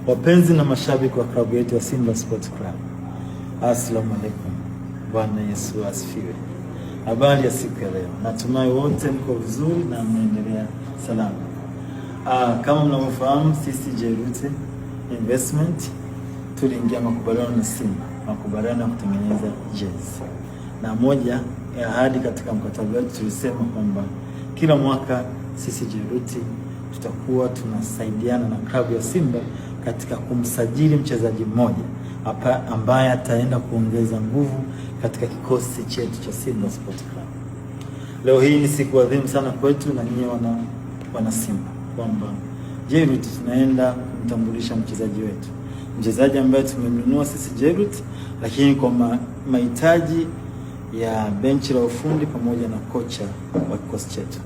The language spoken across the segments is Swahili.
Wapenzi na mashabiki wa klabu yetu ya Simba Sports Club, Assalamu alaikum. Bwana Yesu asifiwe. Habari ya siku ya leo. Natumai wote mko vizuri na mnaendelea salama. Kama mnavyofahamu, sisi Jairut Investment tuliingia makubaliano na Simba, makubaliano ya kutengeneza jezi. Na moja ya ahadi katika mkataba wetu tulisema kwamba kila mwaka sisi Jairut tutakuwa tunasaidiana na klabu ya Simba katika kumsajili mchezaji mmoja ambaye ataenda kuongeza nguvu katika kikosi chetu cha Simba Sports Club. Leo hii ni siku adhimu sana kwetu na nyinyi wana Simba, kwamba Jairut tunaenda kumtambulisha mchezaji wetu, mchezaji ambaye tumemnunua sisi Jairut, lakini kwa mahitaji ya benchi la ufundi pamoja na kocha wa kikosi chetu.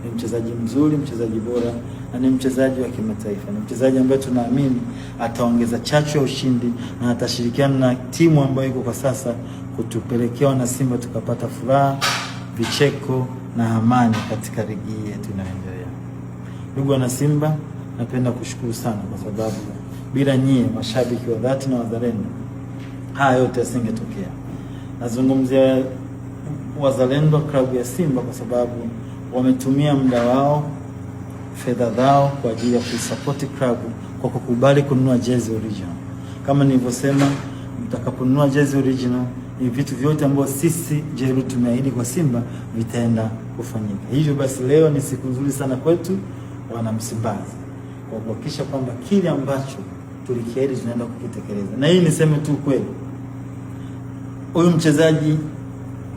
Ni mchezaji mzuri, mchezaji bora na ni mchezaji wa kimataifa. Ni mchezaji ambaye tunaamini ataongeza chachu ya ushindi na atashirikiana na timu ambayo iko kwa sasa kutupelekea na Simba tukapata furaha, vicheko na amani katika ligi yetu inayoendelea. Ndugu wana Simba, napenda kushukuru sana kwa sababu bila nyie mashabiki wa dhati na wazalendo haya yote yasingetokea. Nazungumzia wazalendo klabu ya Simba kwa sababu wametumia muda wao, fedha zao kwa ajili ya kuisupport club kwa kukubali kununua jezi original. Kama nilivyosema, mtakaponunua jezi original, ni vitu vyote ambavyo sisi Jairut tumeahidi kwa Simba vitaenda kufanyika. Hivyo basi leo ni siku nzuri sana kwetu wana Msimbazi, kwa kuhakikisha kwamba kile ambacho tulikiahidi tunaenda kukitekeleza. Na hii niseme tu kweli, huyu mchezaji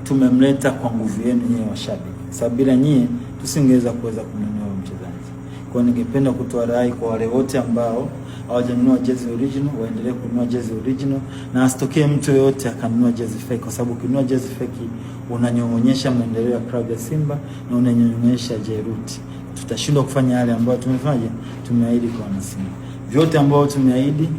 tumemleta kwa nguvu yenu nyinyi washabiki. Sababu bila nyinyi tusingeweza kuweza kununua mchezaji. Kwa hiyo ningependa kutoa rai kwa wale wote ambao hawajanunua jezi original waendelee kununua jezi original, na asitokee mtu yoyote akanunua jezi fake, kwa sababu ukinunua jezi fake unanyonyesha maendeleo ya klabu ya Simba na unanyonyesha Jairut. Tutashindwa kufanya yale ambayo tumeahidi kwa wana Simba. Vyote ambavyo tumeahidi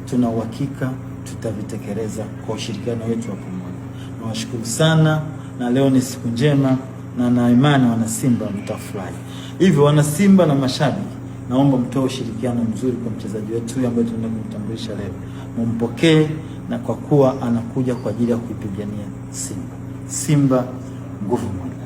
tuna uhakika tutavitekeleza kwa ushirikiano wetu wa pamoja. Nawashukuru sana na leo ni siku njema na imani wana Simba mtafurahi. Hivyo wana Simba na mashabiki, naomba mtoe ushirikiano mzuri kwa mchezaji wetu ambaye tunaenda kumtambulisha leo. Mumpokee, na kwa kuwa anakuja kwa ajili ya kuipigania Simba. Simba nguvu moja.